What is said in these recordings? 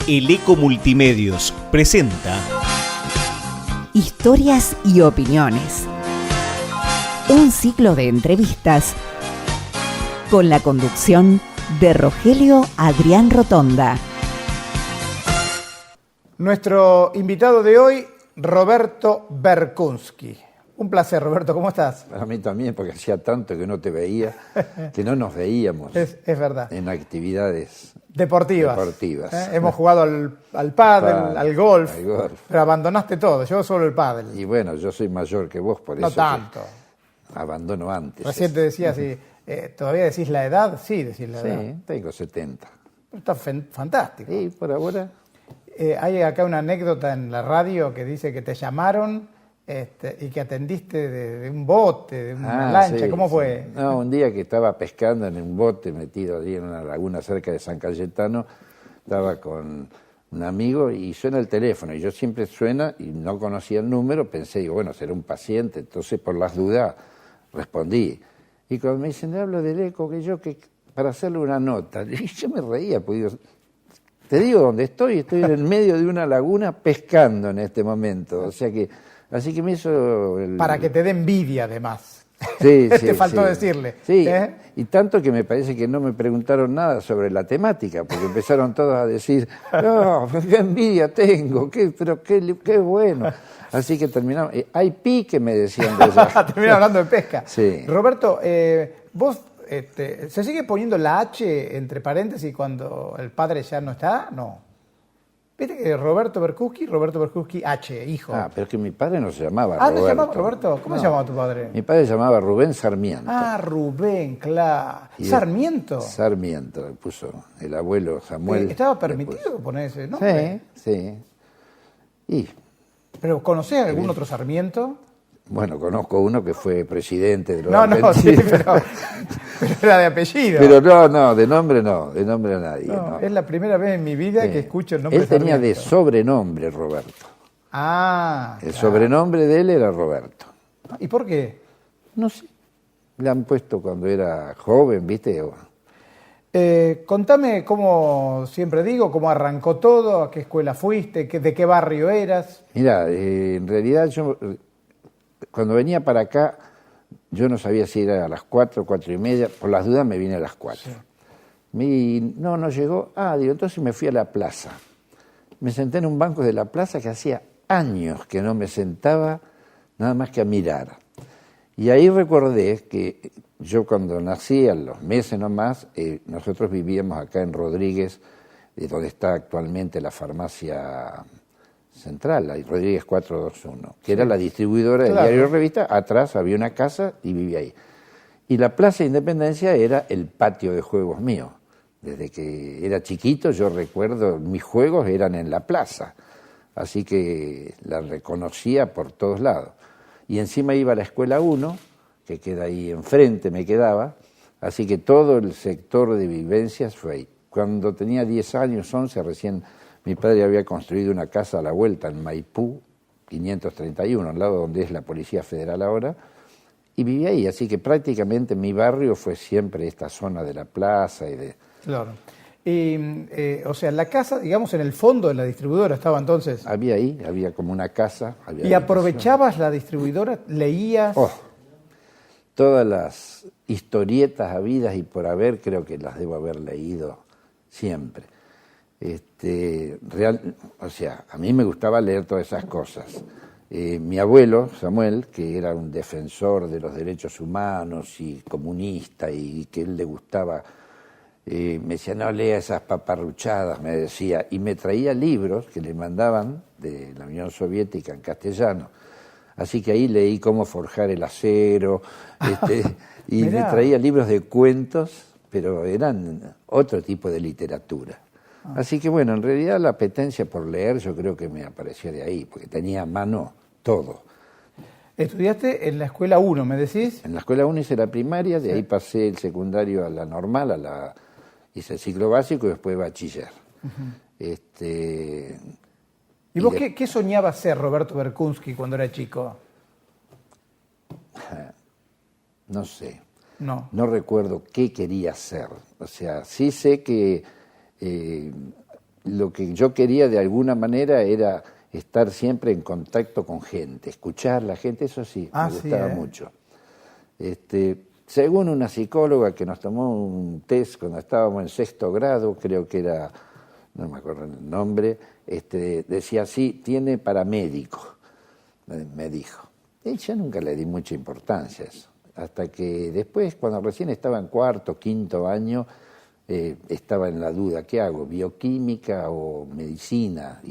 El Eco Multimedios presenta Historias y opiniones. Un ciclo de entrevistas con la conducción de Rogelio Adrián Rotonda. Nuestro invitado de hoy, Roberto Berkúnski. Un placer, Roberto, ¿cómo estás? A mí también, porque hacía tanto que no te veía, que no nos veíamos. Es verdad. En actividades deportivas. Hemos jugado al pádel, al golf, pero abandonaste todo, yo solo el pádel. Y bueno, yo soy mayor que vos, por eso no tanto. Abandono antes. Recién te decía, si ¿todavía decís la edad? Sí, decís la edad. Sí, tengo 70. Está fantástico. Sí, por ahora. Hay acá una anécdota en la radio que dice que te llamaron y que atendiste de un bote, de una lancha. Sí, ¿Cómo fue? No, un día que estaba pescando en un bote metido allí en una laguna cerca de San Cayetano, estaba con un amigo y suena el teléfono, y yo siempre suena y no conocía el número, pensé, digo, bueno, será un paciente, entonces por las dudas respondí. Y cuando me dicen, hablo del eco, que para hacerle una nota, y yo me reía, pues digo, te digo dónde estoy en el medio de una laguna pescando en este momento, o sea que, así que me hizo... Para que te dé envidia, además. Sí, sí, te faltó decirle. Sí, y tanto que me parece que no me preguntaron nada sobre la temática, porque empezaron todos a decir, no, qué envidia tengo, pero qué bueno. Así que terminamos. Hay pique, me decían. Terminaron hablando de pesca. Sí. Roberto, vos, ¿se sigue poniendo la H entre paréntesis cuando el padre ya no está? No. Viste que Roberto Berkúnski H, hijo. Pero es que mi padre no se llamaba Roberto. ¿No se llamaba Roberto? ¿Cómo se llamaba tu padre? Mi padre se llamaba Rubén Sarmiento. Rubén, claro. ¿Sarmiento? Sarmiento, le puso el abuelo Samuel. ¿Estaba permitido poner ese nombre? Sí. ¿Pero conocés algún otro Sarmiento? Bueno, conozco uno que fue presidente de los sí, pero era de apellido. Pero no, de nombre a nadie. No. Es la primera vez en mi vida que escucho el nombre Él tenía de sobrenombre Roberto. El sobrenombre de él era Roberto. ¿Y por qué? No sé. Le han puesto cuando era joven, ¿viste? Contame cómo, siempre digo, cómo arrancó todo, a qué escuela fuiste, de qué barrio eras. Mira, en realidad yo... Cuando venía para acá, yo no sabía si era a las 4, 4:30, por las dudas me vine a las 4. Sí. No llegó, digo, entonces me fui a la plaza. Me senté en un banco de la plaza que hacía años que no me sentaba nada más que a mirar. Y ahí recordé que yo cuando nací, a los meses nomás, nosotros vivíamos acá en Rodríguez, donde está actualmente la farmacia Central, la Rodríguez 421, que era la distribuidora del diario Revista. Atrás había una casa y vivía ahí. Y la Plaza Independencia era el patio de juegos mío. Desde que era chiquito yo recuerdo, mis juegos eran en la plaza, así que la reconocía por todos lados. Y encima iba a la Escuela 1, que queda ahí enfrente, me quedaba, así que todo el sector de vivencias fue ahí. Cuando tenía 10 años, 11, recién... Mi padre había construido una casa a la vuelta en Maipú, 531, al lado donde es la Policía Federal ahora, y vivía ahí, así que prácticamente mi barrio fue siempre esta zona de la plaza y de... Claro. O sea, la casa, digamos, en el fondo de la distribuidora estaba entonces... Había como una casa. ¿Y aprovechabas la distribuidora? ¿Leías? Todas las historietas habidas y por haber, creo que las debo haber leído siempre. A mí me gustaba leer todas esas cosas. Mi abuelo, Samuel, que era un defensor de los derechos humanos y comunista y que él le gustaba, me decía, no lea esas paparruchadas, me decía, y me traía libros que le mandaban de la Unión Soviética en castellano. Así que ahí leí Cómo forjar el acero, y me traía libros de cuentos, pero eran otro tipo de literatura. Así que bueno, en realidad la apetencia por leer yo creo que me apareció de ahí, porque tenía a mano todo. ¿Estudiaste en la Escuela 1, me decís? En la Escuela 1 hice la primaria, de ahí pasé el secundario a la normal, hice el ciclo básico y después bachiller. ¿Y vos qué soñaba ser Roberto Berkúnski cuando era chico? No sé. No recuerdo qué quería ser. O sea, sí sé que lo que yo quería de alguna manera era estar siempre en contacto con gente, escuchar a la gente, eso sí, me gustaba mucho. Según una psicóloga que nos tomó un test cuando estábamos en 6º grado, creo que era, no me acuerdo el nombre, decía así, tiene paramédico, me dijo. Y yo nunca le di mucha importancia a eso, hasta que después, cuando recién estaba en 4º, 5º año, estaba en la duda, ¿qué hago? ¿Bioquímica o medicina?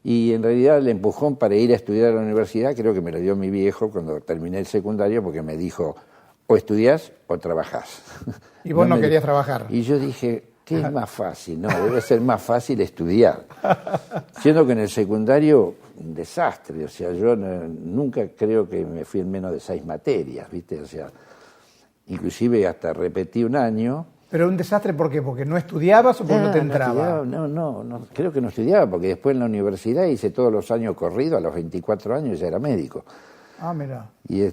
Y en realidad el empujón para ir a estudiar a la universidad creo que me lo dio mi viejo cuando terminé el secundario, porque me dijo, o estudiás o trabajás. Y vos no querías trabajar. Y yo dije, ¿qué es más fácil? No, debe ser más fácil estudiar. Siendo que en el secundario, un desastre. O sea, yo nunca creo que me fui en menos de 6 materias, ¿viste? O sea, inclusive hasta repetí un año. ¿Pero un desastre por qué? ¿Porque no estudiabas o porque no te entraba? No, creo que no estudiaba, porque después en la universidad hice todos los años corridos, a los 24 años ya era médico. Ah, mira. Y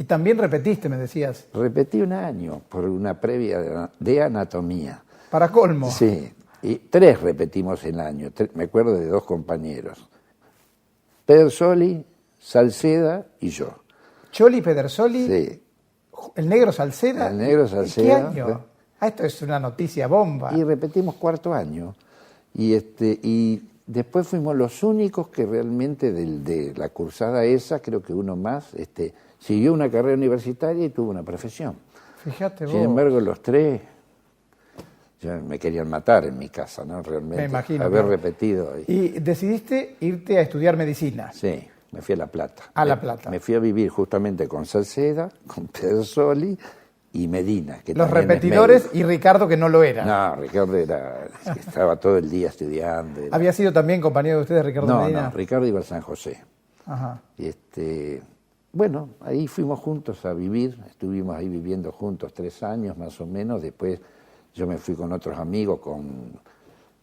también repetiste, me decías. Repetí un año por una previa de anatomía. Para colmo. Sí, y 3 repetimos el año, me acuerdo de 2 compañeros. Pedersoli, Salceda y yo. Choli, Pedersoli, sí. El negro Salceda. El negro Salceda. ¿Qué año? Esto es una noticia bomba. Y repetimos 4º año. Y después fuimos los únicos que realmente de la cursada esa, creo que uno más, siguió una carrera universitaria y tuvo una profesión. Fíjate vos. Sin embargo, los 3 ya me querían matar en mi casa, ¿no? Realmente. Me imagino. Haber repetido. ¿Y decidiste irte a estudiar medicina? Sí, me fui a La Plata. A La Plata. Me fui a vivir justamente con Salceda, con Pedersoli y Medina. Que los repetidores y Ricardo, que no lo era. No, Ricardo estaba todo el día estudiando. ¿Había sido también compañero de ustedes, Ricardo Medina? No, Ricardo iba a San José. Ajá. Bueno, ahí fuimos juntos a vivir, estuvimos ahí viviendo juntos 3 años más o menos. Después yo me fui con otros amigos,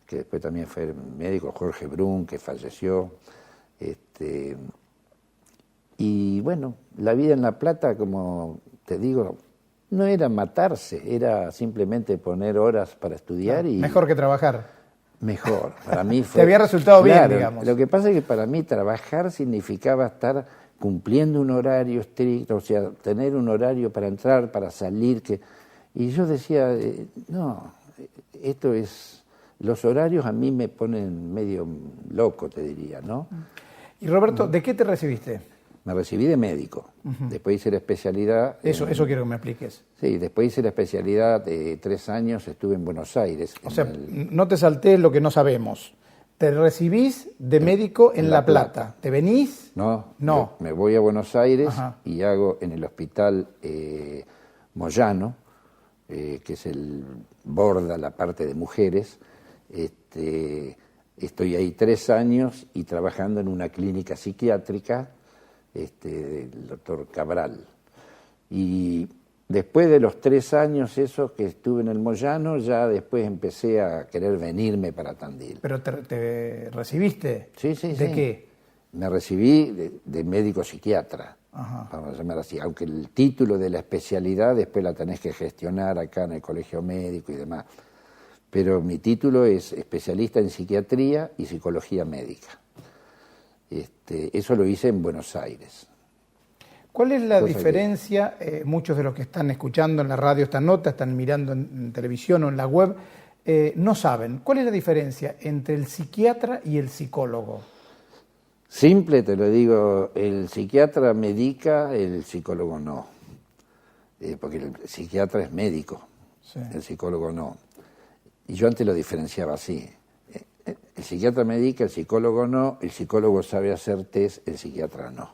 que después también fue médico, Jorge Brun, que falleció. Y bueno, la vida en La Plata, como te digo, no era matarse, era simplemente poner horas para estudiar. Y mejor que trabajar. Mejor, para mí fue... Te había resultado bien, digamos. Lo que pasa es que para mí trabajar significaba estar cumpliendo un horario estricto, o sea, tener un horario para entrar, para salir, y yo decía, no, esto es... Los horarios a mí me ponen medio loco, te diría, ¿no? Y Roberto, ¿de qué te recibiste? Me recibí de médico, después hice la especialidad... Eso quiero que me expliques. Sí, después hice la especialidad de 3 años, estuve en Buenos Aires. O sea, no te saltés lo que no sabemos. Te recibís de médico en La Plata. ¿Te venís? No. Me voy a Buenos Aires y hago en el hospital Moyano, que es borda la parte de mujeres. Estoy ahí 3 años y trabajando en una clínica psiquiátrica del doctor Cabral. Y después de los 3 años esos que estuve en el Moyano, ya después empecé a querer venirme para Tandil. ¿Pero te recibiste? Sí. ¿De qué? Me recibí de médico psiquiatra, vamos a llamar así, aunque el título de la especialidad después la tenés que gestionar acá en el colegio médico y demás. Pero mi título es especialista en psiquiatría y psicología médica. Eso lo hice en Buenos Aires. ¿Cuál es la diferencia? Muchos de los que están escuchando en la radio esta nota, están mirando en televisión o en la web, no saben. ¿Cuál es la diferencia entre el psiquiatra y el psicólogo? Simple, te lo digo, el psiquiatra medica, el psicólogo no. Porque el psiquiatra es médico, el psicólogo no. Y yo antes lo diferenciaba así. El psiquiatra medica, el psicólogo no, el psicólogo sabe hacer test, el psiquiatra no.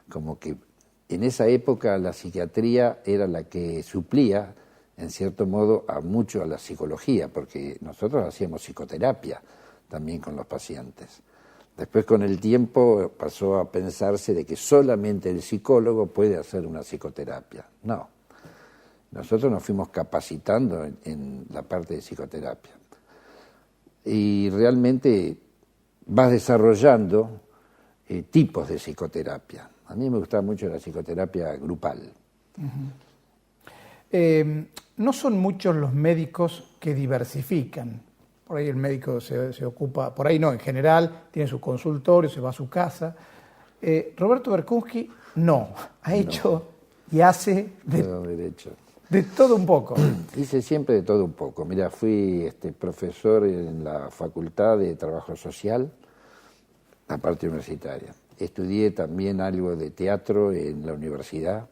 Como que en esa época la psiquiatría era la que suplía, en cierto modo, mucho a la psicología, porque nosotros hacíamos psicoterapia también con los pacientes. Después, con el tiempo, pasó a pensarse de que solamente el psicólogo puede hacer una psicoterapia. No. Nosotros nos fuimos capacitando en la parte de psicoterapia. Y realmente vas desarrollando tipos de psicoterapia. A mí me gusta mucho la psicoterapia grupal. No son muchos los médicos que diversifican. por ahí el médico se ocupa, por ahí no, en general, tiene su consultorio, se va a su casa. Roberto Berkowski no, ha hecho y hace de todo un poco. Hice siempre de todo un poco. Mira, fui profesor en la Facultad de Trabajo Social, la parte universitaria. Estudié también algo de teatro en la universidad,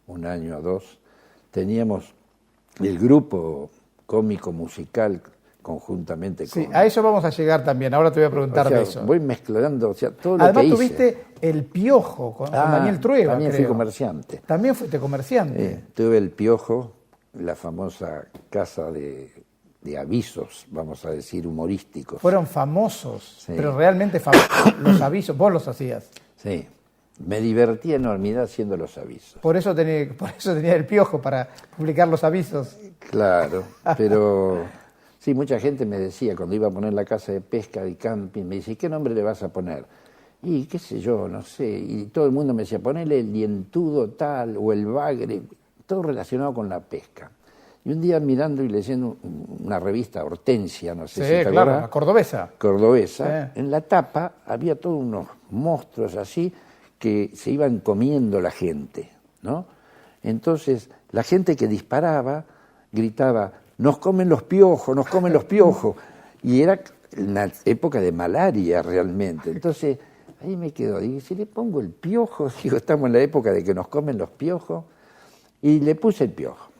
1 año o 2. Teníamos el grupo cómico musical conjuntamente con... Sí, a eso vamos a llegar también, ahora te voy a preguntar de eso. Voy mezclando, todo lo Además, que hice. tuviste El Piojo con Daniel Trueba, también creo. fui comerciante. También fuiste comerciante. Tuve El Piojo, la famosa casa de avisos, vamos a decir, humorísticos. Fueron famosos, Sí. pero realmente famosos. Los avisos, vos los hacías. Sí, me divertía enormidad haciendo los avisos. Por eso tenía El Piojo, para publicar los avisos. Claro, pero sí, mucha gente me decía, cuando iba a poner la casa de pesca de camping, me dice, ¿qué nombre le vas a poner? Y qué sé yo, no sé, y todo el mundo me decía, ponele el dientudo tal, o el bagre, todo relacionado con la pesca. Y un día mirando y leyendo una revista, Hortensia, no sé si te claro, acuerdas, la cordobesa. Cordobesa, Sí. en la tapa había todos unos monstruos así que se iban comiendo la gente, ¿no? Entonces, la gente que disparaba gritaba, nos comen los piojos, nos comen los piojos. Y era una época de malaria realmente. Entonces, ahí me quedo, digo, si le pongo el piojo, digo, estamos en la época de que nos comen los piojos, y le puse el piojo.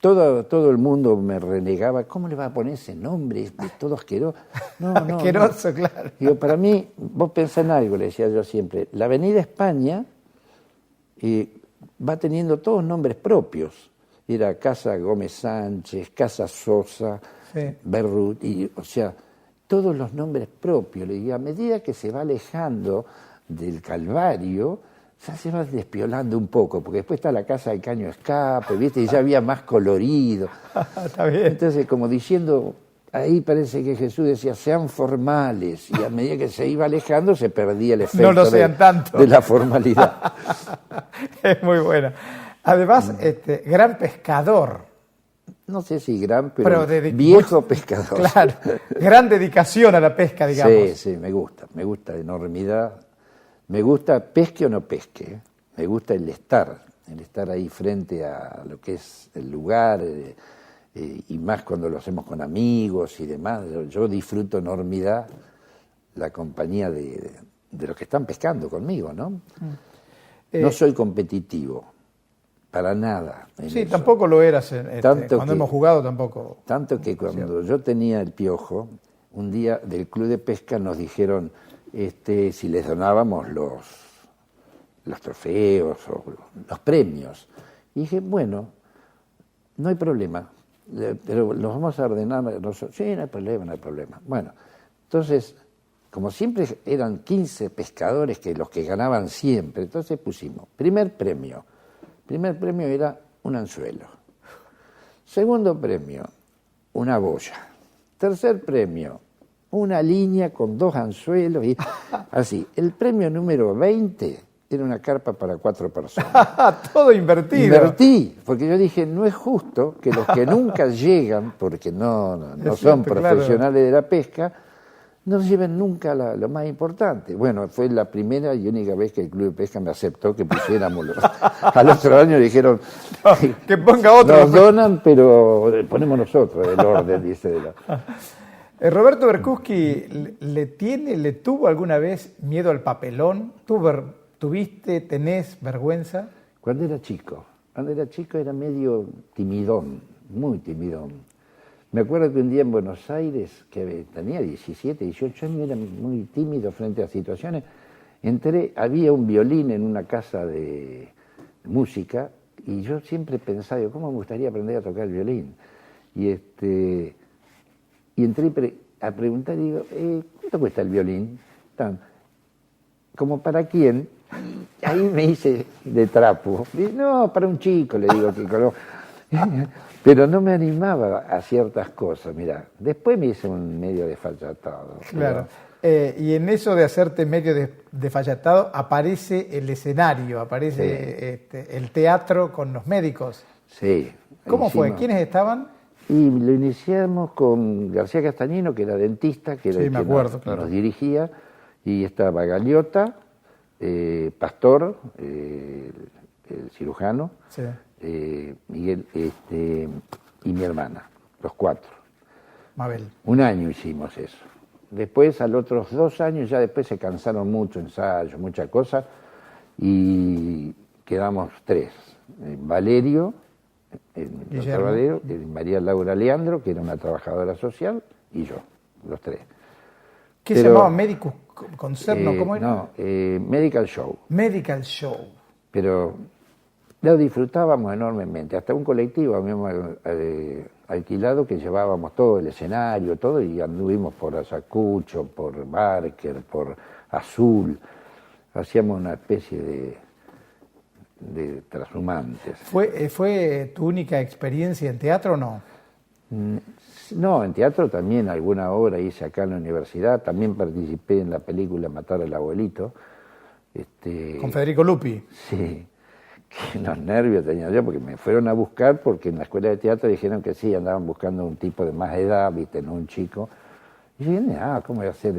Todo el mundo me renegaba, ¿cómo le va a poner ese nombre? Es todo asqueroso. No, Asqueroso, claro. Digo, para mí, vos pensás en algo, le decía yo siempre, la Avenida España va teniendo todos nombres propios. Era Casa Gómez Sánchez, Casa Sosa, Sí. Berrut, o sea, todos los nombres propios. Le digo, a medida que se va alejando del Calvario, ya se va despiolando un poco, porque después está la Casa del Caño Escape, ¿viste? Y ya había más colorido. Está bien. Entonces, como diciendo, ahí parece que Jesús decía, sean formales, y a medida que se iba alejando se perdía el efecto No lo sean tanto. de la formalidad. Es muy buena. Además, gran pescador. No sé si gran, pero de- viejo pescador. Claro, gran dedicación a la pesca, digamos. Sí, me gusta enormidad. Me gusta pesque o no pesque, me gusta el estar ahí frente a lo que es el lugar, y más cuando lo hacemos con amigos y demás. Yo disfruto enormidad la compañía de los que están pescando conmigo, ¿no? No soy competitivo, para nada. Sí, eso. tampoco lo eras Tanto cuando que- hemos jugado tampoco. Tanto que cuando yo tenía el piojo, un día del club de pesca nos dijeron si les donábamos los trofeos o los premios. Y dije, bueno, no hay problema, pero los vamos a ordenar nosotros. Sí, no hay problema. Bueno, entonces, como siempre eran 15 pescadores los que ganaban siempre, entonces pusimos, primer premio era un anzuelo. Segundo premio, una boya. Tercer premio, una línea con 2 anzuelos y así. El premio número 20 era una carpa para 4 personas. Todo invertido. Invertí, porque yo dije, no es justo que los que nunca llegan, porque no Es son cierto, claro. profesionales de la pesca, no lleven nunca lo más importante. Bueno, fue la primera y única vez que el Club de Pesca me aceptó que pusiéramos al otro año dijeron, Que ponga otro. nos donan, pero ponemos nosotros el orden, dice. Roberto Berkowski, ¿le tuvo alguna vez miedo al papelón? ¿Tenés vergüenza? Cuando era chico era medio timidón, muy timidón. Me acuerdo que un día en Buenos Aires, que tenía 17, 18 años, era muy tímido frente a situaciones, había un violín en una casa de música, y yo siempre pensaba, ¿cómo me gustaría aprender a tocar el violín? Y entré a preguntar y digo, ¿cuánto cuesta el violín? ¿Como para quién? Ahí me hice de trapo. Y, no, para un chico, le digo, pero no me animaba a ciertas cosas, mirá. Después me hice un medio desfallatado. Claro. Y en eso de hacerte medio desfallatado, aparece el escenario, aparece el teatro con los médicos. Sí. ¿Cómo fue? Hicimos- ¿Quiénes estaban? Y lo iniciamos con García Castañino, que era dentista, que era Sí, el me que acuerdo, claro. nos dirigía, y estaba Gagliota, Pastor, el cirujano, Sí. Miguel, y mi hermana, los 4. Mabel. Un año hicimos eso. Después, a los otros 2 años, ya después se cansaron mucho, ensayos, muchas cosas, y quedamos 3. Valerio, el Guillermo. doctor Valero, María Laura Leandro, que era una trabajadora social, y yo, los 3. ¿Qué se llamaba? Medicus Concerno, ¿cómo era? No, Medical Show. Medical Show. Pero lo disfrutábamos enormemente. Hasta un colectivo habíamos alquilado que llevábamos todo el escenario, todo, y anduvimos por Ayacucho, por Barker, por Azul. Hacíamos una especie de trashumantes. ¿Fue tu única experiencia en teatro o no? No, en teatro también alguna obra hice acá en la universidad. También participé en la película Matar al abuelito. Con Federico Lupi. Sí, que los nervios tenía yo, porque me fueron a buscar, porque en la escuela de teatro dijeron que sí, andaban buscando un tipo de más edad, viste, no un chico. Y yo dije, ¿cómo voy a hacer?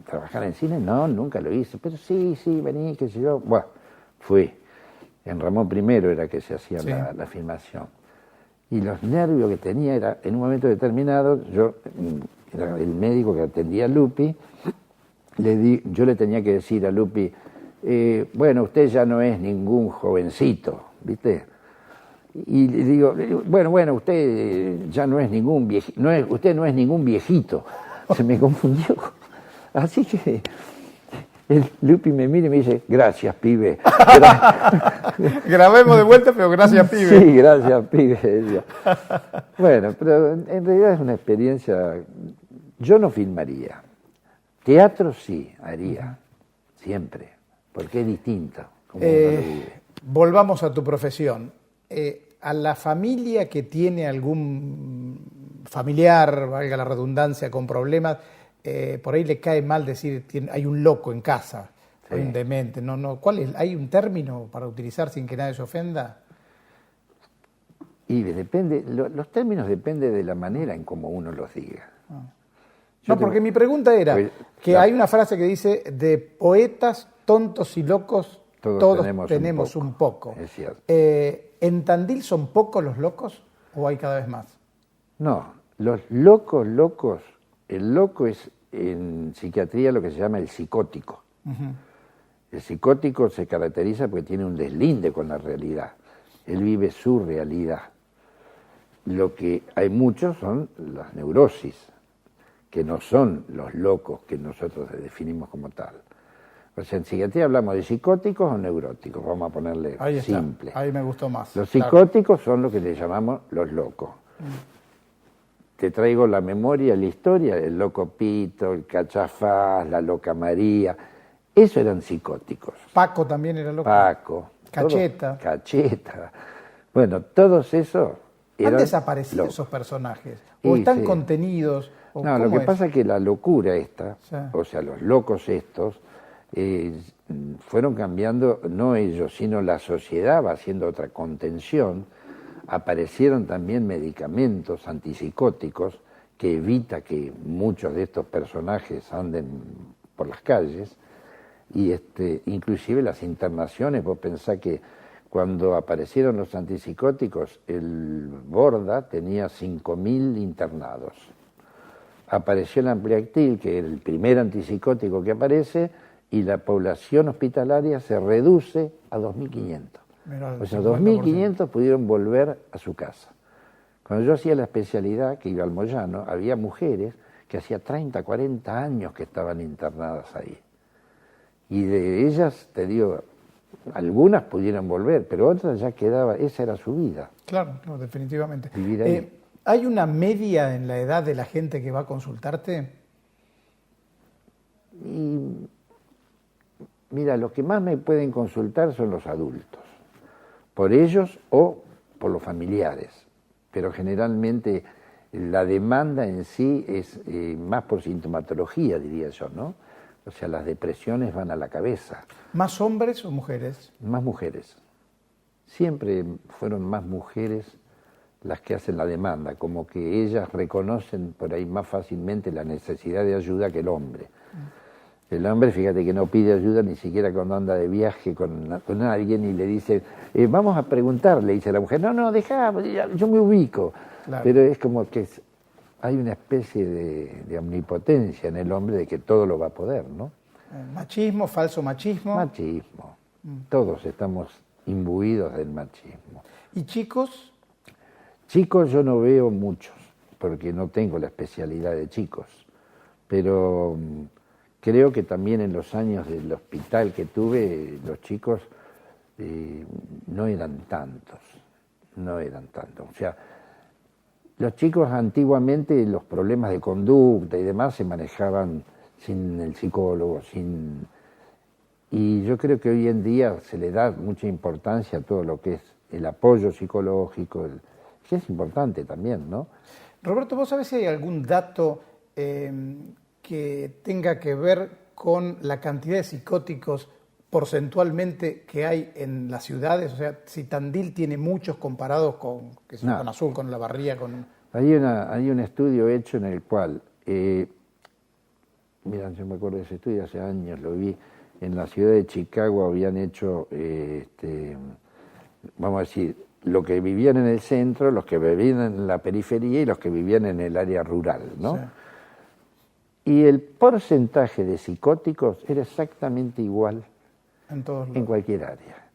¿Trabajar en cine? No, nunca lo hice. Pero sí, vení, qué sé yo. Bueno, fui. En Ramón I era que se hacía Sí. la filmación. Y los nervios que tenía era, en un momento determinado, yo, era el médico que atendía a Lupi, yo le tenía que decir a Lupi, bueno, usted ya no es ningún jovencito, ¿viste? Y le digo, bueno, usted ya no es ningún viejito, usted no es ningún viejito. Se me confundió. Así que el Lupi me mira y me dice, gracias, pibe. Grabemos de vuelta, pero gracias, pibe. Sí, gracias, pibe. Decía. Bueno, pero en realidad es una experiencia. Yo no filmaría. Teatro sí haría, siempre, porque es distinto. Como uno lo vive. Volvamos a tu profesión. A la familia que tiene algún familiar, valga la redundancia, con problemas, por ahí le cae mal decir hay un loco en casa, Sí. hay un demente. No, ¿cuál es? ¿Hay un término para utilizar sin que nadie se ofenda? Y depende, los términos dependen de la manera en cómo uno los diga. No, porque mi pregunta era que hay una frase que dice, de poetas tontos y locos, todos tenemos un poco. Es cierto. ¿En Tandil son pocos los locos o hay cada vez más? No, los locos, el loco es en psiquiatría lo que se llama el psicótico. El psicótico se caracteriza porque tiene un deslinde con la realidad. Él vive su realidad. Lo que hay muchos son las neurosis, que no son los locos que nosotros definimos como tal. O sea, en psiquiatría hablamos de psicóticos o neuróticos, vamos a ponerle Ahí está, simple. ahí me gustó más. Los claro. psicóticos son lo que le llamamos los locos. Te traigo la memoria, la historia, el loco Pito, el Cachafaz, la loca María, esos eran psicóticos. Paco también era loco. Paco. Cacheta. Cacheta. Bueno, todos esos ¿Han eran desaparecido locos. esos personajes? ¿O Y están sí. contenidos? ¿O No, lo cómo que es? pasa es que la locura esta, Sí. o sea, los locos estos, fueron cambiando, no ellos, sino la sociedad va haciendo otra contención. Aparecieron también medicamentos antipsicóticos que evita que muchos de estos personajes anden por las calles, y inclusive las internaciones. Vos pensás que cuando aparecieron los antipsicóticos, el Borda tenía 5.000 internados. Apareció el Ampliactil, que es el primer antipsicótico que aparece, y la población hospitalaria se reduce a 2.500. Mirá, O sea, 50%. 2.500 pudieron volver a su casa. Cuando yo hacía la especialidad, que iba al Moyano, había mujeres que hacía 30, 40 años que estaban internadas ahí. Y de ellas, te digo, algunas pudieron volver, pero otras ya quedaba, esa era su vida. Claro, definitivamente. Vivir ahí. ¿Hay una media en la edad de la gente que va a consultarte? Y mira, los que más me pueden consultar son los adultos, por ellos o por los familiares, pero generalmente la demanda en sí es más por sintomatología, diría yo, ¿no? O sea, las depresiones van a la cabeza. ¿Más hombres o mujeres? Más mujeres. Siempre fueron más mujeres las que hacen la demanda, como que ellas reconocen por ahí más fácilmente la necesidad de ayuda que el hombre. El hombre, fíjate que no pide ayuda ni siquiera cuando anda de viaje con alguien y le dice, vamos a preguntarle, dice la mujer, no, dejá, yo me ubico. Claro. Pero es como que hay una especie de omnipotencia en el hombre de que todo lo va a poder, ¿no? Machismo, falso machismo. Machismo. Todos estamos imbuidos del machismo. ¿Y chicos? Chicos yo no veo muchos, porque no tengo la especialidad de chicos, pero creo que también en los años del hospital que tuve, los chicos no eran tantos. O sea, los chicos antiguamente, los problemas de conducta y demás se manejaban sin el psicólogo, y yo creo que hoy en día se le da mucha importancia a todo lo que es el apoyo psicológico, que es importante también, ¿no? Roberto, ¿vos sabés si hay algún dato que tenga que ver con la cantidad de psicóticos porcentualmente que hay en las ciudades? O sea, si Tandil tiene muchos comparados con Azul, con La Barría, con... Hay un estudio hecho en el cual, mira, yo me acuerdo de ese estudio, hace años lo vi, en la ciudad de Chicago habían hecho, vamos a decir, lo que vivían en el centro, los que vivían en la periferia y los que vivían en el área rural, ¿no? Sí. Y el porcentaje de psicóticos era exactamente igual en cualquier área.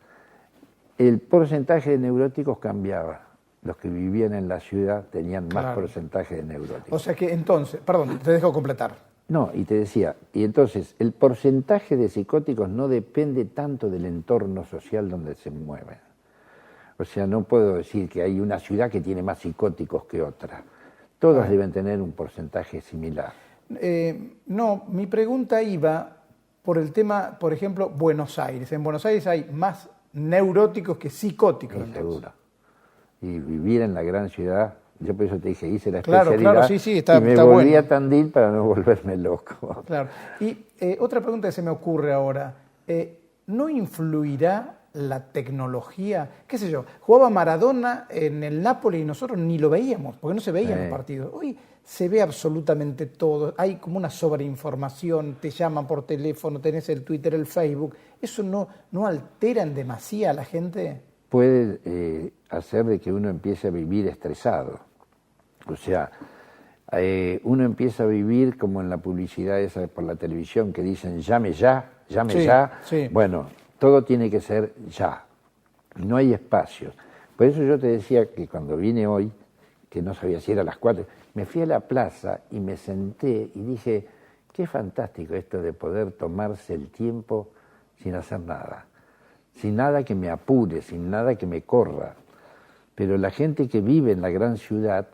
El porcentaje de neuróticos cambiaba. Los que vivían en la ciudad tenían más porcentaje de neuróticos. O sea que entonces, perdón, te dejo completar. No, y te decía, y entonces el porcentaje de psicóticos no depende tanto del entorno social donde se mueven. O sea, no puedo decir que hay una ciudad que tiene más psicóticos que otra. Todas deben tener un porcentaje similar. No, mi pregunta iba por el tema, por ejemplo, Buenos Aires. En Buenos Aires hay más neuróticos que psicóticos. Sí, seguro. Y vivir en la gran ciudad, yo por eso te dije, hice la especialidad, claro, sí, está, y me está volví bueno. a Tandil para no volverme loco. Claro. Y otra pregunta que se me ocurre ahora, ¿no influirá la tecnología? ¿Qué sé yo? Jugaba Maradona en el Napoli y nosotros ni lo veíamos, porque no se veían los partidos. Hoy se ve absolutamente todo, hay como una sobreinformación, te llaman por teléfono, tenés el Twitter, el Facebook. ¿Eso no altera en demasía a la gente? Puede hacer de que uno empiece a vivir estresado. O sea, uno empieza a vivir como en la publicidad esa por la televisión que dicen llame ya. Sí. Bueno, todo tiene que ser ya. No hay espacio. Por eso yo te decía que cuando vine hoy, que no sabía si era a las 4, me fui a la plaza y me senté y dije, qué fantástico esto de poder tomarse el tiempo sin hacer nada. Sin nada que me apure, sin nada que me corra. Pero la gente que vive en la gran ciudad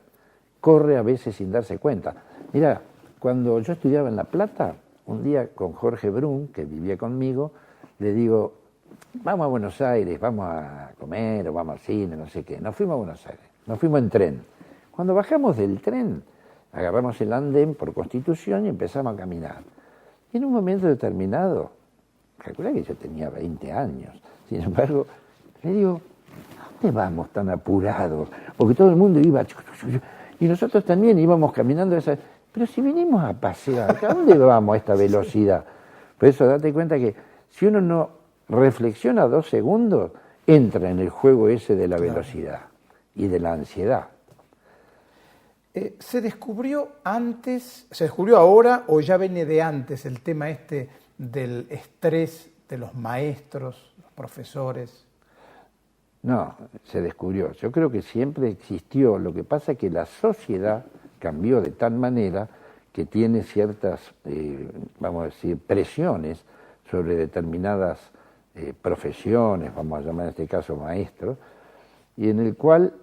corre a veces sin darse cuenta. Mira, cuando yo estudiaba en La Plata, un día con Jorge Brun, que vivía conmigo, le digo, vamos a Buenos Aires, vamos a comer o vamos al cine, no sé qué. Nos fuimos a Buenos Aires, nos fuimos en tren. Cuando bajamos del tren, agarramos el andén por Constitución y empezamos a caminar. Y en un momento determinado, calculá que yo tenía 20 años, sin embargo, le digo, ¿a dónde vamos tan apurados? Porque todo el mundo iba, y nosotros también íbamos caminando esa... Pero si vinimos a pasear, ¿a dónde vamos a esta velocidad? Por eso date cuenta que si uno no reflexiona 2 segundos, entra en el juego ese de la velocidad y de la ansiedad. ¿Se descubrió ahora o ya viene de antes el tema este del estrés de los maestros, los profesores? No, se descubrió. Yo creo que siempre existió. Lo que pasa es que la sociedad cambió de tal manera que tiene ciertas, vamos a decir, presiones sobre determinadas profesiones, vamos a llamar en este caso maestros, y en el cual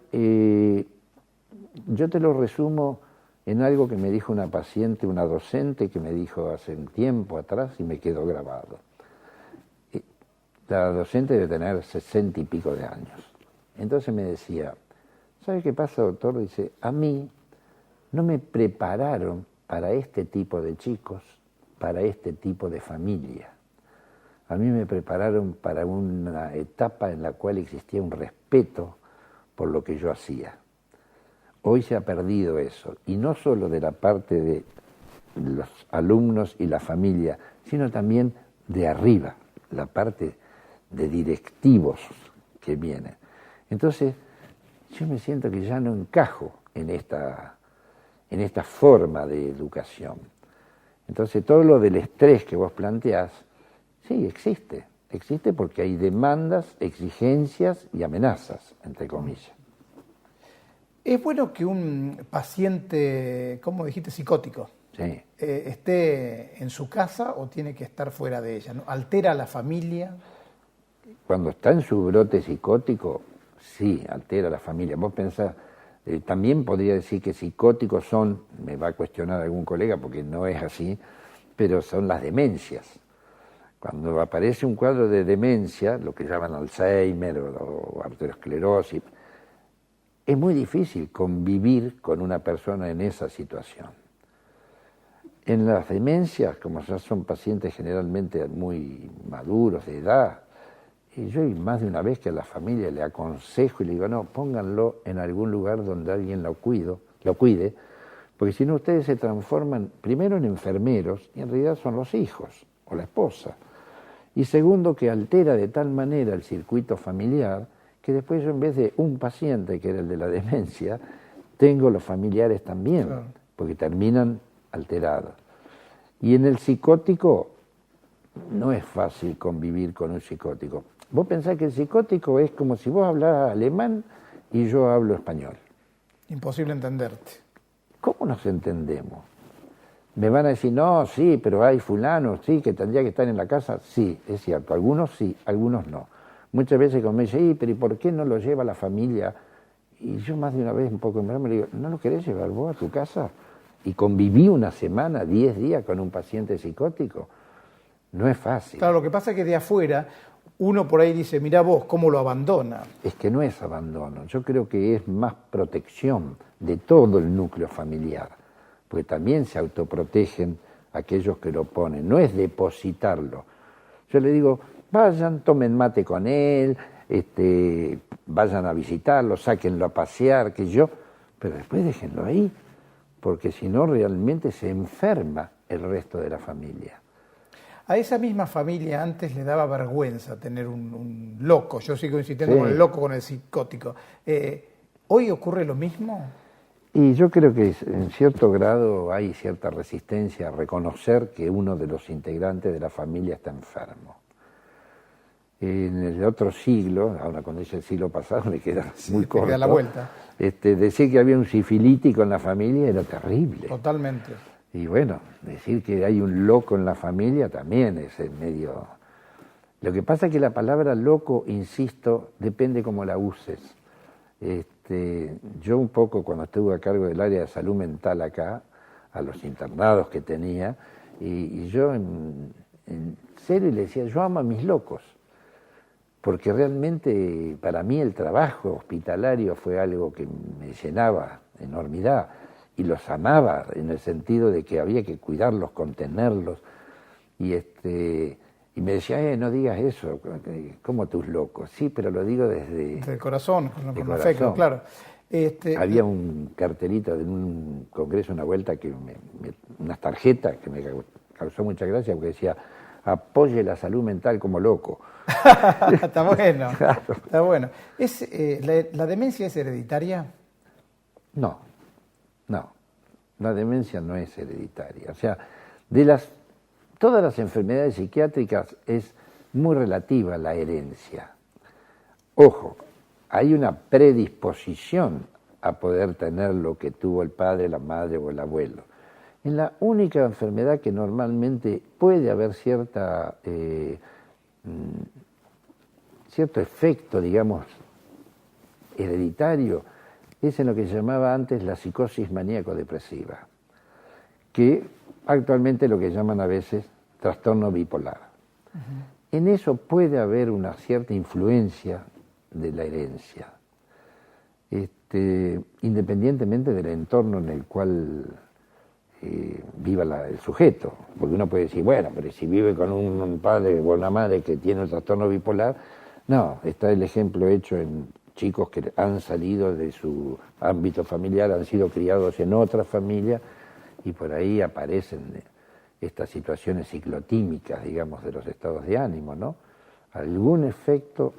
yo te lo resumo en algo que me dijo una paciente, una docente, que me dijo hace un tiempo atrás y me quedó grabado. La docente debe tener 60 y pico de años. Entonces me decía, ¿sabe qué pasa, doctor? Dice, a mí no me prepararon para este tipo de chicos, para este tipo de familia. A mí me prepararon para una etapa en la cual existía un respeto por lo que yo hacía. Hoy se ha perdido eso, y no solo de la parte de los alumnos y la familia, sino también de arriba, la parte de directivos que vienen. Entonces, yo me siento que ya no encajo en esta forma de educación. Entonces, todo lo del estrés que vos planteás, sí, existe porque hay demandas, exigencias y amenazas, entre comillas. ¿Es bueno que un paciente, ¿cómo dijiste, psicótico, Sí. esté en su casa o tiene que estar fuera de ella, ¿no? ¿Altera a la familia? Cuando está en su brote psicótico, sí, altera a la familia. Vos pensás, también podría decir que psicóticos son, me va a cuestionar algún colega porque no es así, pero son las demencias. Cuando aparece un cuadro de demencia, lo que llaman Alzheimer o arteriosclerosis, es muy difícil convivir con una persona en esa situación. En las demencias, como ya son pacientes generalmente muy maduros de edad, y yo más de una vez que a la familia le aconsejo y le digo, no, pónganlo en algún lugar donde alguien lo cuide, porque si no ustedes se transforman primero en enfermeros, y en realidad son los hijos o la esposa. Y segundo, que altera de tal manera el circuito familiar, que después yo en vez de un paciente, que era el de la demencia, tengo los familiares también, claro, porque terminan alterados. Y en el psicótico no es fácil convivir con un psicótico. Vos pensás que el psicótico es como si vos hablaras alemán y yo hablo español. Imposible entenderte. ¿Cómo nos entendemos? Me van a decir, no, sí, pero hay fulano, sí, que tendría que estar en la casa. Sí, es cierto, algunos sí, algunos no. Muchas veces cuando me dicen, pero ¿y por qué no lo lleva la familia? Y yo más de una vez un poco en broma le digo, ¿no lo querés llevar vos a tu casa? Y conviví una semana, 10 días con un paciente psicótico. No es fácil. Claro, lo que pasa es que de afuera uno por ahí dice, mirá vos, ¿cómo lo abandona? Es que no es abandono, yo creo que es más protección de todo el núcleo familiar, porque también se autoprotegen aquellos que lo ponen, no es depositarlo. Yo le digo, vayan, tomen mate con él, vayan a visitarlo, sáquenlo a pasear, pero después déjenlo ahí, porque si no realmente se enferma el resto de la familia. A esa misma familia antes le daba vergüenza tener un loco, yo sigo insistiendo con el loco, con el psicótico. ¿Hoy ocurre lo mismo? Y yo creo que en cierto grado hay cierta resistencia a reconocer que uno de los integrantes de la familia está enfermo. En el otro siglo, ahora cuando dice el siglo pasado me queda muy corto. Me da la vuelta. Decir que había un sifilítico en la familia era terrible. Totalmente. Y bueno, decir que hay un loco en la familia también es medio... Lo que pasa es que la palabra loco, insisto, depende cómo la uses. Yo un poco cuando estuve a cargo del área de salud mental acá, a los internados que tenía, y yo en serio le decía, yo amo a mis locos, porque realmente para mí el trabajo hospitalario fue algo que me llenaba enormidad, y los amaba en el sentido de que había que cuidarlos, contenerlos, y me decía, no digas eso, como tus locos. Sí, pero lo digo desde el corazón, con afecto, claro. Había un cartelito de un congreso, una vuelta, unas tarjetas que me causó mucha gracia, porque decía, apoye la salud mental como loco. Está bueno, claro. Está bueno. ¿La demencia es hereditaria? No, la demencia no es hereditaria. O sea, todas las enfermedades psiquiátricas es muy relativa a la herencia. Ojo, hay una predisposición a poder tener lo que tuvo el padre, la madre o el abuelo. En la única enfermedad que normalmente puede haber cierto efecto, digamos, hereditario, es en lo que se llamaba antes la psicosis maníaco-depresiva, que actualmente es lo que llaman a veces trastorno bipolar. Uh-huh. En eso puede haber una cierta influencia de la herencia, independientemente del entorno en el cual viva el sujeto, porque uno puede decir, bueno, pero si vive con un padre o una madre que tiene el trastorno bipolar, no, está el ejemplo hecho en chicos que han salido de su ámbito familiar, han sido criados en otra familia y por ahí aparecen estas situaciones ciclotímicas, digamos, de los estados de ánimo, ¿no? Algún efecto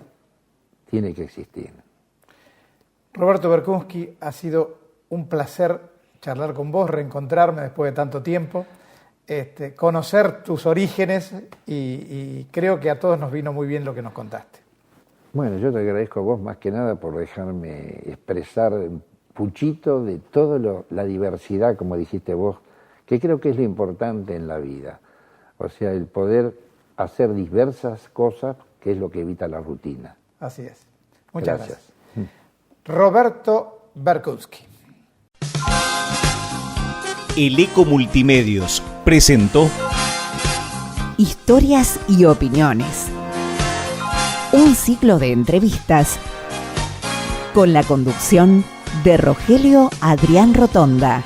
tiene que existir. Roberto Berkowski, ha sido un placer charlar con vos, reencontrarme después de tanto tiempo, conocer tus orígenes y creo que a todos nos vino muy bien lo que nos contaste. Bueno, yo te agradezco a vos más que nada por dejarme expresar un puchito de toda la diversidad, como dijiste vos, que creo que es lo importante en la vida. O sea, el poder hacer diversas cosas, que es lo que evita la rutina. Así es. Muchas gracias. Roberto Berkowski. El Eco Multimedios presentó Historias y opiniones. Un ciclo de entrevistas con la conducción de Rogelio Adrián Rotonda.